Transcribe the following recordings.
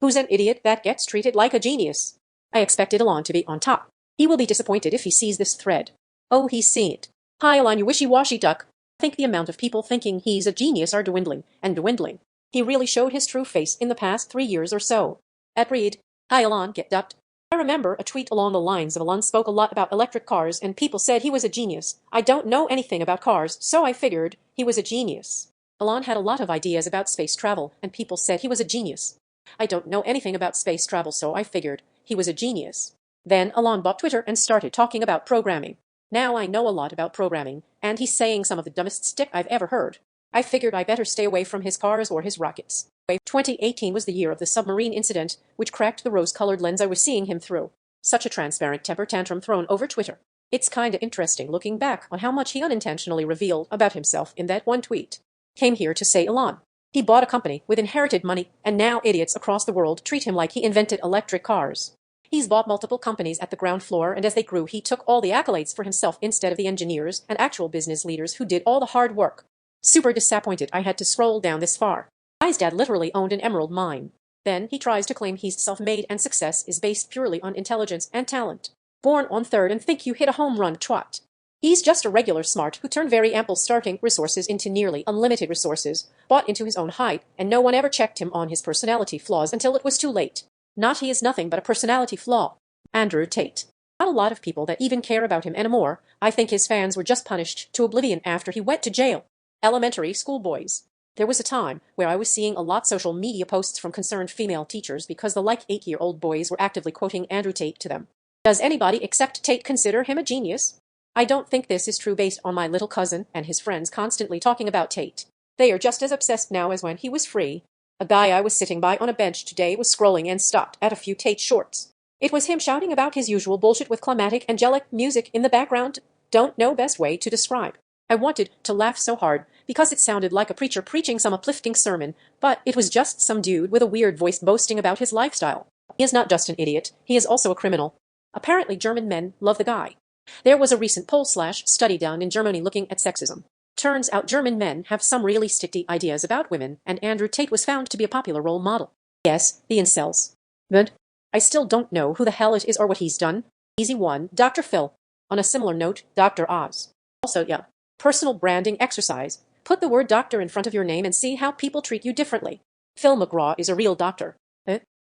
Who's an idiot that gets treated like a genius? I expected Elon to be on top. He will be disappointed if he sees this thread. Oh, he's seen it. Hi, Elon, you wishy-washy duck. I think the amount of people thinking he's a genius are dwindling and dwindling. He really showed his true face in the past 3 years or so. Agreed. Hi, Elon, get ducked. I remember a tweet along the lines of Elon spoke a lot about electric cars and people said he was a genius. I don't know anything about cars, so I figured he was a genius. Elon had a lot of ideas about space travel and people said he was a genius. I don't know anything about space travel, so I figured he was a genius. Then Elon bought Twitter and started talking about programming. Now I know a lot about programming, and he's saying some of the dumbest stick I've ever heard. I figured I better stay away from his cars or his rockets. 2018 was the year of the submarine incident, which cracked the rose-colored lens I was seeing him through. Such a transparent temper tantrum thrown over Twitter. It's kinda interesting looking back on how much he unintentionally revealed about himself in that one tweet. Came here to say Elon. He bought a company with inherited money, and now idiots across the world treat him like he invented electric cars. He's bought multiple companies at the ground floor, and as they grew, he took all the accolades for himself instead of the engineers and actual business leaders who did all the hard work. Super disappointed I had to scroll down this far. Guy's dad literally owned an emerald mine. Then he tries to claim he's self-made and success is based purely on intelligence and talent. Born on third and think you hit a home run, twat. He's just a regular smart who turned very ample starting resources into nearly unlimited resources, bought into his own hype, and no one ever checked him on his personality flaws until it was too late. Not he is nothing but a personality flaw. Andrew Tate. Not a lot of people that even care about him anymore. I think his fans were just punished to oblivion after he went to jail. Elementary school boys. There was a time where I was seeing a lot social media posts from concerned female teachers because the like 8-year-old boys were actively quoting Andrew Tate to them. Does anybody except Tate consider him a genius? I don't think this is true based on my little cousin and his friends constantly talking about Tate. They are just as obsessed now as when he was free. A guy I was sitting by on a bench today was scrolling and stopped at a few Tate shorts. It was him shouting about his usual bullshit with climatic angelic music in the background. Don't know best way to describe. I wanted to laugh so hard because it sounded like a preacher preaching some uplifting sermon, but it was just some dude with a weird voice boasting about his lifestyle. He is not just an idiot, he is also a criminal. Apparently German men love the guy. There was a recent poll/study done in Germany looking at sexism. Turns out German men have some really sticky ideas about women, and Andrew Tate was found to be a popular role model. Yes, the incels. But I still don't know who the hell it is or what he's done. Easy one, Dr. Phil. On a similar note, Dr. Oz. Also, yeah, personal branding exercise. Put the word doctor in front of your name and see how people treat you differently. Phil McGraw is a real doctor.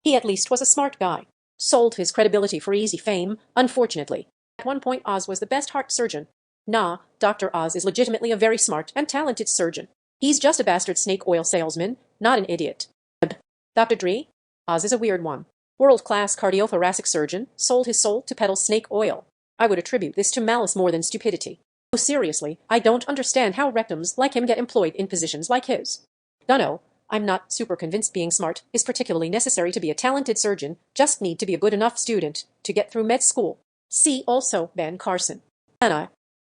He at least was a smart guy. Sold his credibility for easy fame, unfortunately. At one point Oz was the best heart surgeon. Nah, Dr. Oz is legitimately a very smart and talented surgeon. He's just a bastard snake oil salesman, not an idiot. Dr. Dre? Oz is a weird one. World-class cardiothoracic surgeon, sold his soul to peddle snake oil. I would attribute this to malice more than stupidity. Oh, seriously, I don't understand how rectums like him get employed in positions like his. No, I'm not super convinced being smart is particularly necessary to be a talented surgeon, just need to be a good enough student to get through med school. See also Ben Carson.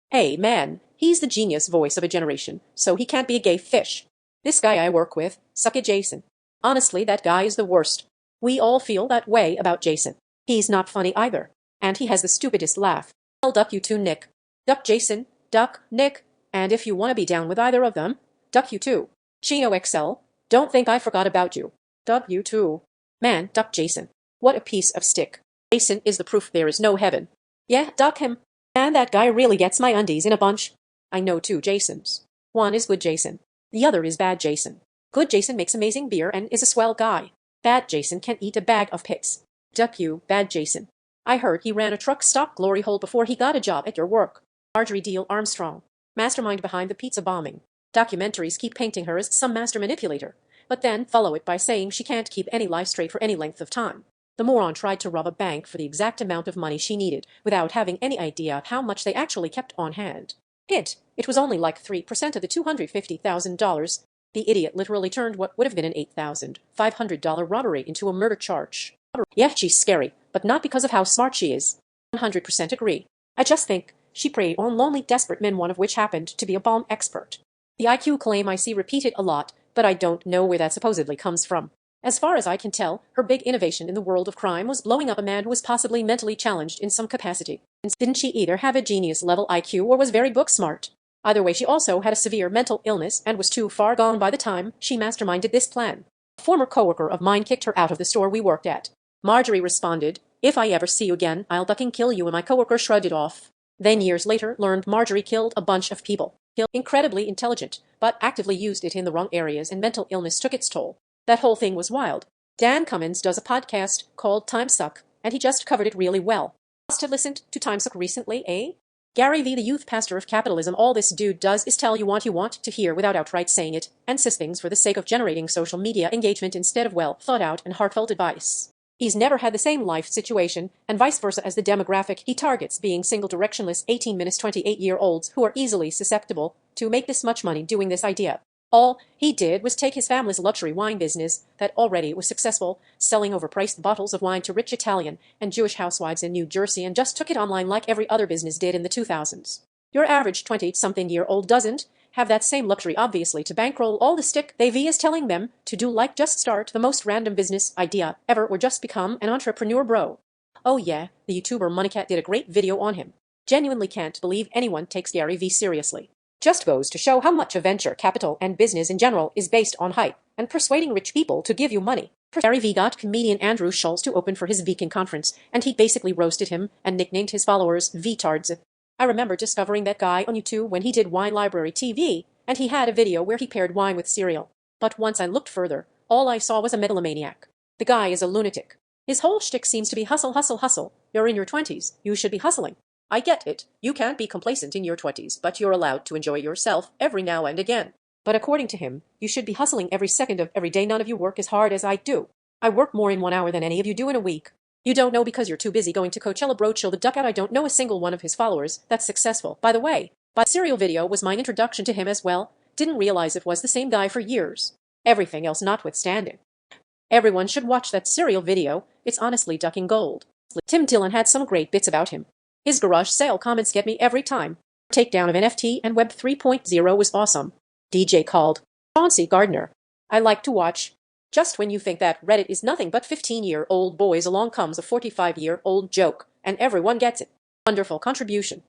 Hey man, he's the genius voice of a generation, so he can't be a gay fish. This guy I work with, suck it Jason. Honestly, that guy is the worst. We all feel that way about Jason. He's not funny either, and he has the stupidest laugh. I'll duck you too, Nick. Duck Jason, duck Nick, and if you want to be down with either of them, duck you too. Chino XL, don't think I forgot about you. Duck you too. Man, duck Jason. What a piece of stick. Jason is the proof there is no heaven. Yeah, duck him. Man, that guy really gets my undies in a bunch. I know two Jasons. One is good Jason. The other is bad Jason. Good Jason makes amazing beer and is a swell guy. Bad Jason can eat a bag of pits. Duck you, bad Jason. I heard he ran a truck stop glory hole before he got a job at your work. Marjorie Deal Armstrong. Mastermind behind the pizza bombing. Documentaries keep painting her as some master manipulator, but then follow it by saying she can't keep any life straight for any length of time. The moron tried to rob a bank for the exact amount of money she needed without having any idea how much they actually kept on hand. Hint, it was only like 3% of the $250,000. The idiot literally turned what would have been an $8,500 robbery into a murder charge. Yeah, she's scary, but not because of how smart she is. 100% agree. I just think she preyed on lonely, desperate men, one of which happened to be a bomb expert. The IQ claim I see repeated a lot, but I don't know where that supposedly comes from. As far as I can tell, her big innovation in the world of crime was blowing up a man who was possibly mentally challenged in some capacity. And didn't she either have a genius-level IQ or was very book-smart? Either way, she also had a severe mental illness and was too far gone by the time she masterminded this plan. former coworker of mine kicked her out of the store we worked at. Marjorie responded, "If I ever see you again, I'll fucking kill you," and my coworker shrugged it off. Then years later learned Marjorie killed a bunch of people. Incredibly intelligent, but actively used it in the wrong areas and mental illness took its toll. That whole thing was wild. Dan Cummins does a podcast called Time Suck, and he just covered it really well. Must have listened to Time Suck recently, eh? Gary Vee, the youth pastor of capitalism. All this dude does is tell you what you want to hear without outright saying it, and says things for the sake of generating social media engagement instead of well thought out and heartfelt advice. He's never had the same life situation, and vice versa, as the demographic he targets, being single directionless 18-28-year-olds who are easily susceptible to make this much money doing this idea. All he did was take his family's luxury wine business that already was successful, selling overpriced bottles of wine to rich Italian and Jewish housewives in New Jersey, and just took it online like every other business did in the 2000s. Your average 20-something-year-old doesn't have that same luxury, obviously, to bankroll all the stick they is telling them to do, like just start the most random business idea ever or just become an entrepreneur bro. Oh yeah, the YouTuber Moneycat did a great video on him. Genuinely can't believe anyone takes Gary Vee seriously. Just goes to show how much of venture capital and business in general is based on hype and persuading rich people to give you money. Gary Vee got comedian Andrew Schulz to open for his Vegan conference, and he basically roasted him and nicknamed his followers Veetards. I remember discovering that guy on YouTube when he did Wine Library TV, and he had a video where he paired wine with cereal. But once I looked further, all I saw was a megalomaniac. The guy is a lunatic. His whole shtick seems to be hustle, hustle, hustle. You're in your 20s. You should be hustling. I get it. You can't be complacent in your 20s, but you're allowed to enjoy yourself every now and again. But according to him, you should be hustling every second of every day. None of you work as hard as I do. I work more in 1 hour than any of you do in a week. You don't know because you're too busy going to Coachella, bro. Chill the duck out. I don't know a single one of his followers that's successful. By the way, the cereal video was my introduction to him as well. Didn't realize it was the same guy for years. Everything else notwithstanding. Everyone should watch that cereal video. It's honestly ducking gold. Tim Dillon had some great bits about him. His garage sale comments get me every time. Takedown of NFT and Web 3.0 was awesome. DJ called Chauncey Gardner. I like to watch. Just when you think that Reddit is nothing but 15-year-old boys, along comes a 45-year-old joke, and everyone gets it. Wonderful contribution.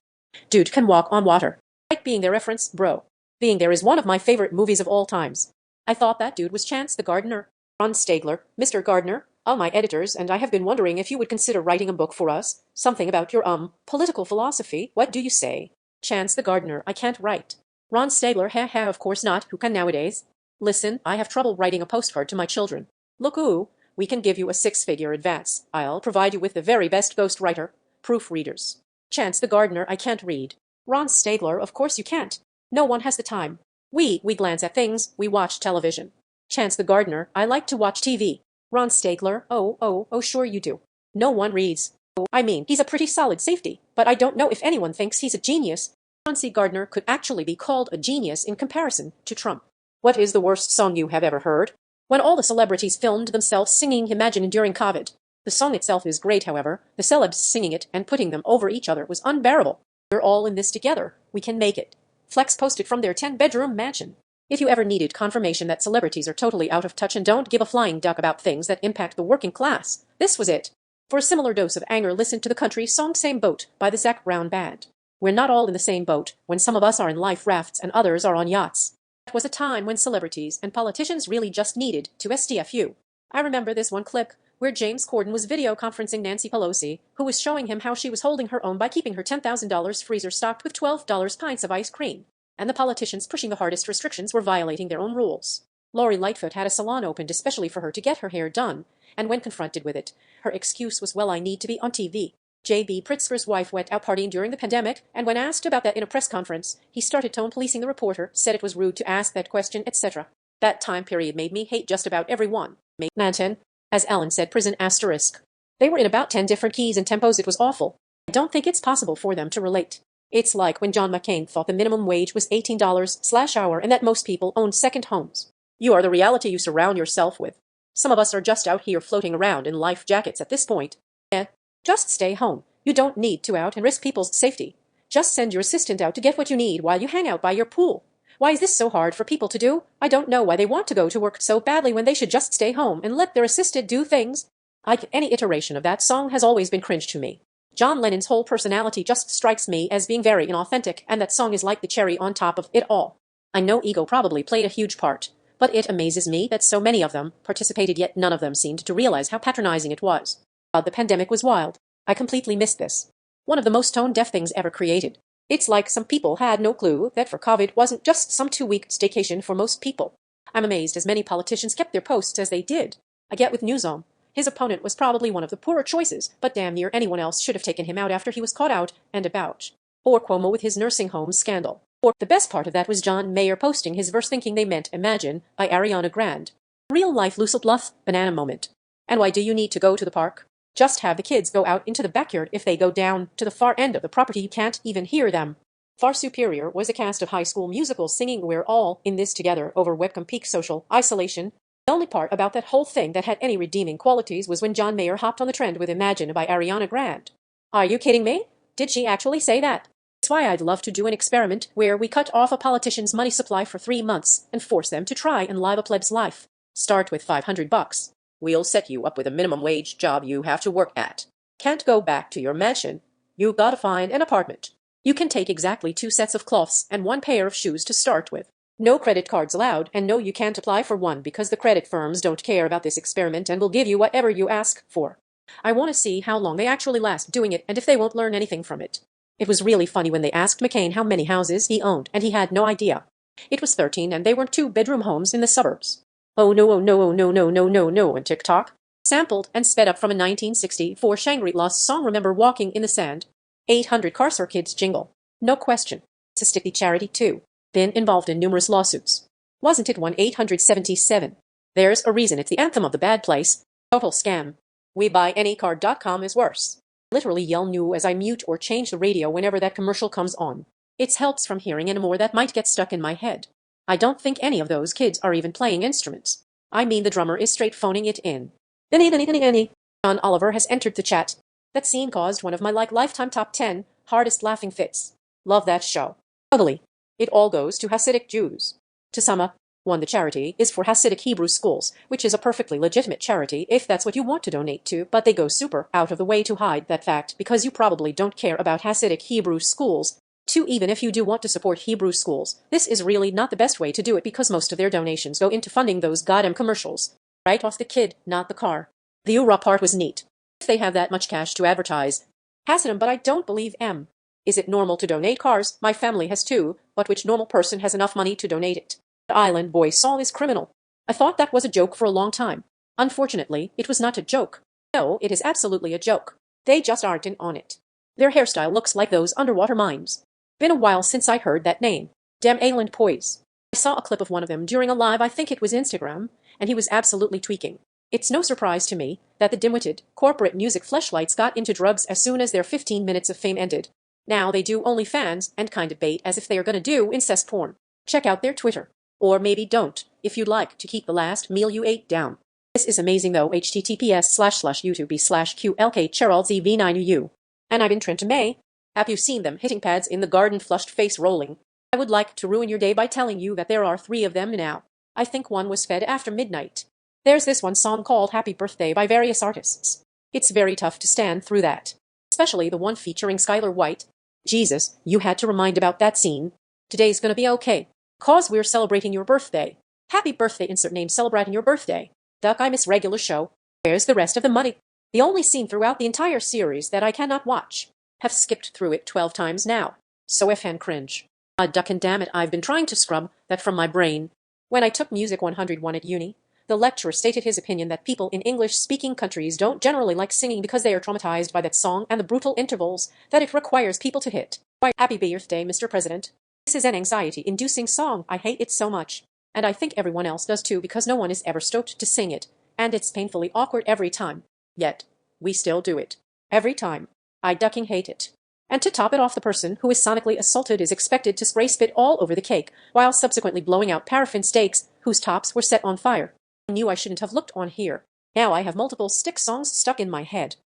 Dude can walk on water. Like Being There reference, bro. Being There is one of my favorite movies of all times. I thought that dude was Chance the Gardener. Ron Stegler, Mr. Gardner, all my editors and I have been wondering if you would consider writing a book for us, something about your political philosophy. What do you say? Chance the Gardener, I can't write. Ron Stegler, haha, of course not, who can nowadays? Listen, I have trouble writing a postcard to my children. Look, ooh, we can give you a 6-figure advance. I'll provide you with the very best ghostwriter, proofreaders. Chance the Gardener, I can't read. Ron Stegler, of course you can't. No one has the time. We glance at things, we watch television. Chance the Gardener, I like to watch TV. Ron Stegler, oh, sure you do. No one reads. Oh, I mean, he's a pretty solid safety, but I don't know if anyone thinks he's a genius. Chauncey Gardner could actually be called a genius in comparison to Trump. What is the worst song you have ever heard? When all the celebrities filmed themselves singing Imagine during COVID. The song itself is great, however. The celebs singing it and putting them over each other was unbearable. We're all in this together. We can make it. Flex posted from their 10-bedroom mansion. If you ever needed confirmation that celebrities are totally out of touch and don't give a flying duck about things that impact the working class, this was it. For a similar dose of anger, listen to the country song Same Boat by the Zac Brown Band. We're not all in the same boat when some of us are in life rafts and others are on yachts. That was a time when celebrities and politicians really just needed to STFU. I remember this one clip where James Corden was video conferencing Nancy Pelosi, who was showing him how she was holding her own by keeping her $10,000 freezer stocked with $12 pints of ice cream. And the politicians pushing the hardest restrictions were violating their own rules. Lori Lightfoot had a salon opened especially for her to get her hair done, and when confronted with it, her excuse was, well, I need to be on TV. J.B. Pritzker's wife went out partying during the pandemic, and when asked about that in a press conference, he started tone policing the reporter, said it was rude to ask that question, etc. That time period made me hate just about everyone. Manton, as Ellen said, prison asterisk. They were in about 10 different keys and tempos. It was awful. I don't think it's possible for them to relate. It's like when John McCain thought the minimum wage was $18/hour and that most people owned second homes. You are the reality you surround yourself with. Some of us are just out here floating around in life jackets at this point. Just stay home. You don't need to out and risk people's safety. Just send your assistant out to get what you need while you hang out by your pool. Why is this so hard for people to do? I don't know why they want to go to work so badly when they should just stay home and let their assistant do things. Any iteration of that song has always been cringe to me. John Lennon's whole personality just strikes me as being very inauthentic, and that song is like the cherry on top of it all. I know ego probably played a huge part, but it amazes me that so many of them participated yet none of them seemed to realize how patronizing it was. The pandemic was wild. I completely missed this. One of the most tone-deaf things ever created. It's like some people had no clue that for COVID wasn't just some 2-week staycation for most people. I'm amazed as many politicians kept their posts as they did. I get with Newsom. His opponent was probably one of the poorer choices, but damn near anyone else should have taken him out after he was caught out and about. Or Cuomo with his nursing home scandal. Or the best part of that was John Mayer posting his verse thinking they meant Imagine by Ariana Grande. Real-life Lucille Bluth banana moment. And why do you need to go to the park? Just have the kids go out into the backyard. If they go down to the far end of the property you can't even hear them. Far superior was a cast of High School Musical singing We're All in This Together over webcam peak social isolation. The only part about that whole thing that had any redeeming qualities was when John Mayer hopped on the trend with Imagine by Ariana Grande. Are you kidding me? Did she actually say that? That's why I'd love to do an experiment where we cut off a politician's money supply for 3 months and force them to try and live a pleb's life. Start with $500. We'll set you up with a minimum wage job you have to work at. Can't go back to your mansion. You gotta find an apartment. You can take exactly 2 sets of cloths and 1 pair of shoes to start with. No credit cards allowed, and no, you can't apply for one because the credit firms don't care about this experiment and will give you whatever you ask for. I want to see how long they actually last doing it and if they won't learn anything from it. It was really funny when they asked McCain how many houses he owned, and he had no idea. It was 13, and they were 2-bedroom homes in the suburbs. Oh no, oh no, oh no, no, no, no, no, and TikTok. Sampled and sped up from a 1964 Shangri-La song Remember Walking in the Sand. 800 Car Kids jingle. No question. It's a sticky charity, too. Been involved in numerous lawsuits. Wasn't it 1-877? There's a reason it's the anthem of the bad place. Total scam. WeBuyAnyCard.com is worse. Literally yell "new" as I mute or change the radio whenever that commercial comes on. It helps from hearing anymore that might get stuck in my head. I don't think any of those kids are even playing instruments. I mean the drummer is straight phoning it in. John Oliver has entered the chat. That scene caused one of my lifetime top 10 hardest laughing fits. Love that show. Totally. It all goes to Hasidic Jews. To sum up, 1. The charity is for Hasidic Hebrew schools, which is a perfectly legitimate charity if that's what you want to donate to, but they go super out of the way to hide that fact because you probably don't care about Hasidic Hebrew schools. 2. Even if you do want to support Hebrew schools, this is really not the best way to do it because most of their donations go into funding those goddamn commercials. Right off the kid, not the car. The URA part was neat. If they have that much cash to advertise. Hasidim, but I don't believe M. Is it normal to donate cars? My family has 2, but which normal person has enough money to donate it? The Island Boy Saul is criminal. I thought that was a joke for a long time. Unfortunately, it was not a joke. No, it is absolutely a joke. They just aren't in on it. Their hairstyle looks like those underwater mimes. Been a while since I heard that name. Damn Island Boys. I saw a clip of one of them during a live, I think it was Instagram, and he was absolutely tweaking. It's no surprise to me that the dim-witted, corporate music fleshlights got into drugs as soon as their 15 minutes of fame ended. Now they do OnlyFans and kind of bait as if they are gonna do incest porn. Check out their Twitter. Or maybe don't, if you'd like to keep the last meal you ate down. This is amazing though, https://youtube/QLK-CheraldZV9UU. And I've been Trent May. Have you seen them hitting pads in the garden flushed face rolling? I would like to ruin your day by telling you that there are 3 of them now. I think one was fed after midnight. There's this one song called Happy Birthday by various artists. It's very tough to stand through that. Especially the one featuring Skylar White. Jesus, you had to remind about that scene. Today's gonna be okay. 'Cause we're celebrating your birthday. Happy birthday, insert name celebrating your birthday. Duck, I miss regular show. Where's the rest of the money? The only scene throughout the entire series that I cannot watch. Have skipped through it 12 times now. So FN cringe. Duck, and damn it, I've been trying to scrub that from my brain. When I took Music 101 at uni, the lecturer stated his opinion that people in English-speaking countries don't generally like singing because they are traumatized by that song and the brutal intervals that it requires people to hit. Why, happy birthday, Mr. President. This is an anxiety-inducing song. I hate it so much. And I think everyone else does too because no one is ever stoked to sing it. And it's painfully awkward every time. Yet, we still do it. Every time. I ducking hate it. And to top it off, the person who is sonically assaulted is expected to spray spit all over the cake while subsequently blowing out paraffin steaks whose tops were set on fire. I knew I shouldn't have looked on here. Now I have multiple stick songs stuck in my head.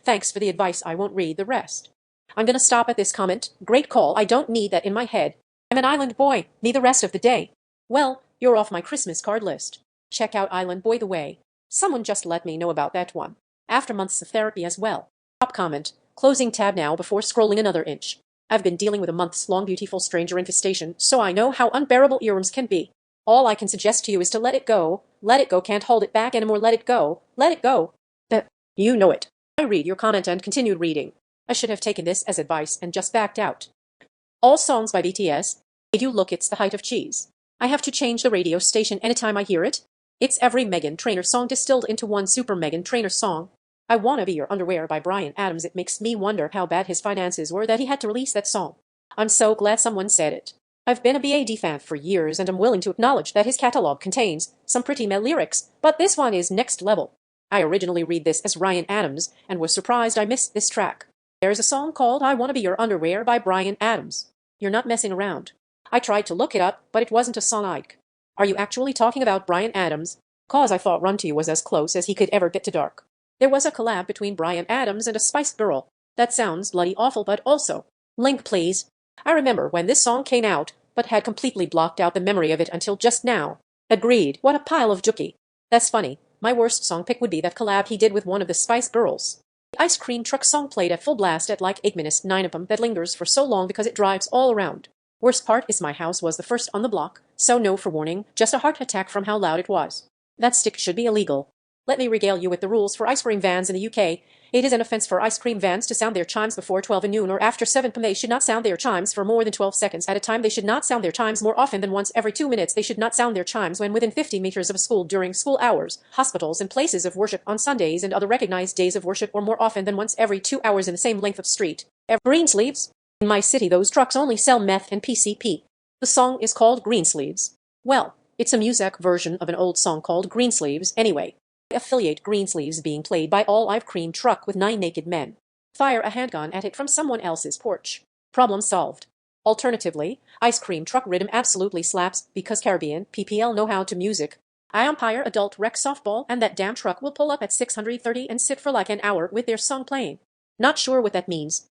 Thanks for the advice. I won't read the rest. I'm gonna stop at this comment. Great call. I don't need that in my head. I'm an Island Boy. Me the rest of the day. Well, you're off my Christmas card list. Check out Island Boy the Way. Someone just let me know about that one. After months of therapy as well. Top comment. Closing tab now before scrolling another inch. I've been dealing with a months-long beautiful stranger infestation, so I know how unbearable earworms can be. All I can suggest to you is to let it go. Let it go, can't hold it back anymore, let it go. Let it go. You know it. I read your comment and continued reading. I should have taken this as advice and just backed out. All songs by BTS. Made you look, it's the height of cheese. I have to change the radio station anytime I hear it. It's every Meghan Trainor song distilled into one super Meghan Trainor song. I Wanna Be Your Underwear by Bryan Adams. It makes me wonder how bad his finances were that he had to release that song. I'm so glad someone said it. I've been a BAD fan for years and I'm willing to acknowledge that his catalog contains some pretty meh lyrics, but this one is next level. I originally read this as Ryan Adams and was surprised I missed this track. There's a song called I Wanna Be Your Underwear by Bryan Adams. You're not messing around. I tried to look it up, but it wasn't a song Ike. Are you actually talking about Bryan Adams? Cause I thought Run to You was as close as he could ever get to dark. There was a collab between Bryan Adams and a Spice Girl. That sounds bloody awful, but also. Link, please. I remember when this song came out, but had completely blocked out the memory of it until just now. Agreed. What a pile of jookie. That's funny. My worst song pick would be that collab he did with one of the Spice Girls. The Ice Cream Truck song played at full blast at like 8 minutes, 9 of them, that lingers for so long because it drives all around. Worst part is my house was the first on the block, so no forewarning, just a heart attack from how loud it was. That stick should be illegal. Let me regale you with the rules for ice cream vans in the UK. It is an offence for ice cream vans to sound their chimes before 12 noon or after 7 p.m. They should not sound their chimes for more than 12 seconds at a time. They should not sound their chimes more often than once every 2 minutes. They should not sound their chimes when within 50 meters of a school during school hours, hospitals, and places of worship on Sundays and other recognized days of worship, or more often than once every 2 hours in the same length of street. Greensleeves. In my city those trucks only sell meth and PCP. The song is called Greensleeves. Well, it's a music version of an old song called Greensleeves anyway. Affiliate Greensleeves being played by all Ice Cream Truck with 9 naked men. Fire a handgun at it from someone else's porch. Problem solved. Alternatively, Ice Cream Truck rhythm absolutely slaps because Caribbean PPL know how to music. I umpire adult rec softball and that damn truck will pull up at 6:30 and sit for like an hour with their song playing. Not sure what that means.